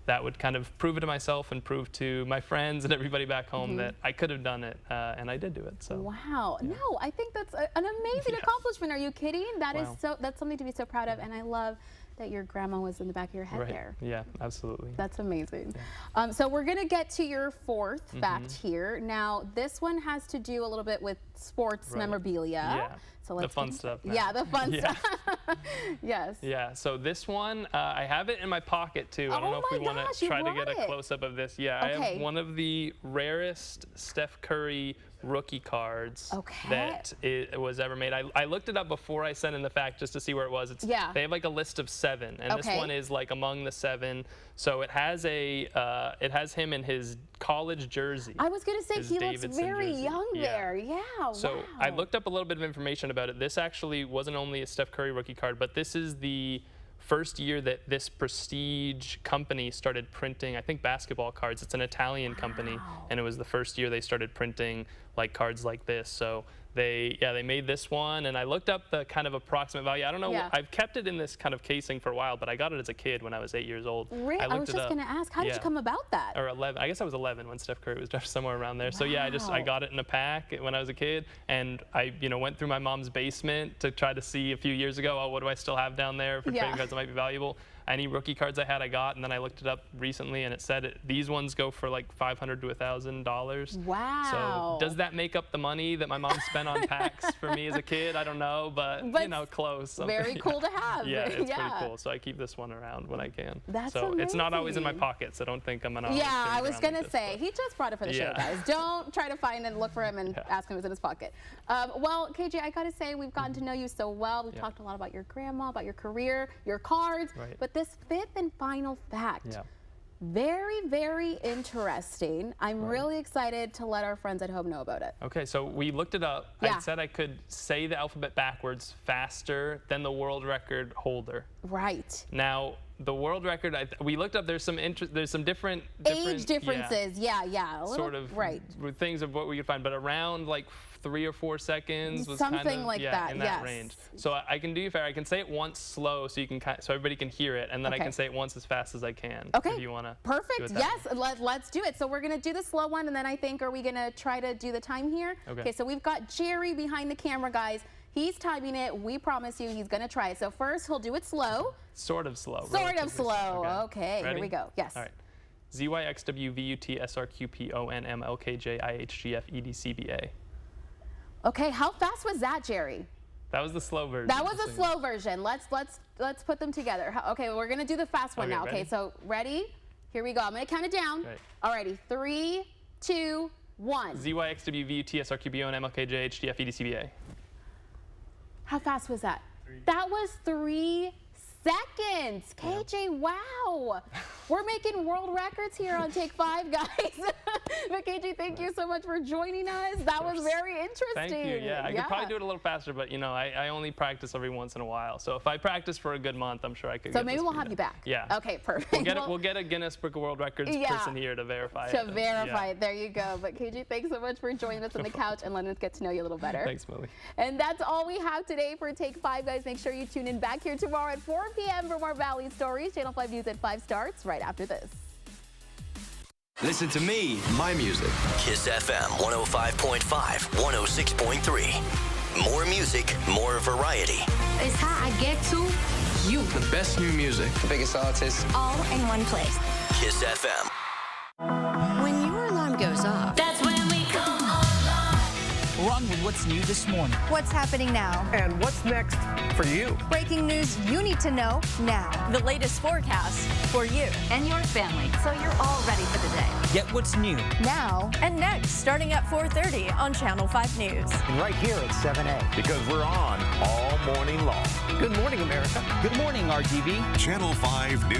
that would kind of prove it to myself and prove to my friends and everybody back home that I could have done it, and I did do it. So. Wow, no, I think that's an amazing accomplishment. Are you kidding? That is that's something to be so proud of, and I love that your grandma was in the back of your head there. Yeah, absolutely. That's amazing. Yeah. So we're gonna get to your fourth fact here. Now, this one has to do a little bit with sports memorabilia. Yeah. So let's the fun stuff. Now. Yeah, the fun stuff. Yes. Yeah, so this one, I have it in my pocket too. I don't know if we want to try to get a close-up of this. Yeah, I have one of the rarest Steph Curry rookie cards that it was ever made. I looked it up before I sent in the fact just to see where it was. It's, They have like a list of 7, and this one is like among the 7. So it has it has him in his college jersey. I was gonna say he looks very young there. Yeah. So I looked up a little bit of information about it. This actually wasn't only a Steph Curry rookie card, but this is the first year that this prestige company started printing, I think, basketball cards. It's an Italian company, and it was the first year they started printing like cards like this. So they made this one, and I looked up the kind of approximate value. I don't know. Yeah. I've kept it in this kind of casing for a while, but I got it as a kid when I was 8 years old. Really? I was just going to ask, how did you come about that? Or 11. I guess I was 11 when Steph Curry was drafted, somewhere around there. So yeah, I got it in a pack when I was a kid, and I went through my mom's basement to try to see a few years ago, oh, what do I still have down there for trading cards that might be valuable. Any rookie cards I had, I got, and then I looked it up recently, and it said these ones go for like $500 to $1,000. Wow. So does that make up the money that my mom spent on packs for me as a kid? I don't know, but you know, close. Very cool to have. Yeah, it's pretty cool. So I keep this one around when I can. That's so amazing. It's not always in my pocket, so don't think I'm gonna. Yeah, I was gonna say he just brought it for the show, guys. Don't try to find and look for him and ask him what's in his pocket. Well, KJ, I gotta say we've gotten to know you so well. We've talked a lot about your grandma, about your career, your cards, but this fifth and final fact. Very, very interesting. I'm really excited to let our friends at home know about it. Okay, so we looked it up. I said I could say the alphabet backwards faster than the world record holder. Right. Now, the world record, we looked up, there's some different age differences. Yeah, a little, sort of things of what we could find, but around like 3 or 4 seconds was something kind of, like that. In that range. So I can do you a favor. I can say it once slow so you can so everybody can hear it, and then I can say it once as fast as I can. Okay. If you want to. Perfect. Yes. Let's do it. So we're gonna do the slow one, and then I think are we gonna try to do the time here? Okay. So we've got Jerry behind the camera, guys. He's timing it. We promise you he's going to try it. So first, he'll do it slow. Sort of slow. Sort of slow. Okay, here we go. Yes. All right. ZYXWVUTSRQPONMLKJIHGFEDCBA. Okay, how fast was that, Jerry? That was the slow version. That was the slow version. Let's put them together. Okay, we're going to do the fast one now. Okay, so ready? Here we go. I'm going to count it down. Alrighty. 3, 2, 1. ZYXWVUTSRQPONMLKJIHGFEDCBA. How fast was that? That was 3 seconds. KJ, wow. We're making world records here on Take 5, guys. But KJ, thank you so much for joining us. That was very interesting. Thank you. Yeah, I could probably do it a little faster, but I only practice every once in a while. So if I practice for a good month, I'm sure I could. So maybe we'll have you back. Yeah. Okay, perfect. We'll get a Guinness Book of World Records person here to verify it. To verify it. There you go. But KJ, thanks so much for joining us on the couch and letting us get to know you a little better. Thanks, Millie. And that's all we have today for Take 5, guys. Make sure you tune in back here tomorrow at 4 p.m. for more Valley stories. Channel 5 News at 5 starts right after this. Listen to me, my music. Kiss FM 105.5, 106.3. More music, more variety. It's how I get to you. The best new music. The biggest artists. All in one place. Kiss FM. When your alarm goes off, that's when we come alive. Run with what's new this morning. What's happening now? And what's next for you? Breaking news you need to know now. The latest forecast for you and your family, so you're all ready for the day. Get what's new now and next, starting at 4:30 on Channel 5 News. And right here at 7A. Because we're on all morning long. Good morning, America. Good morning, RTV. Channel 5 News.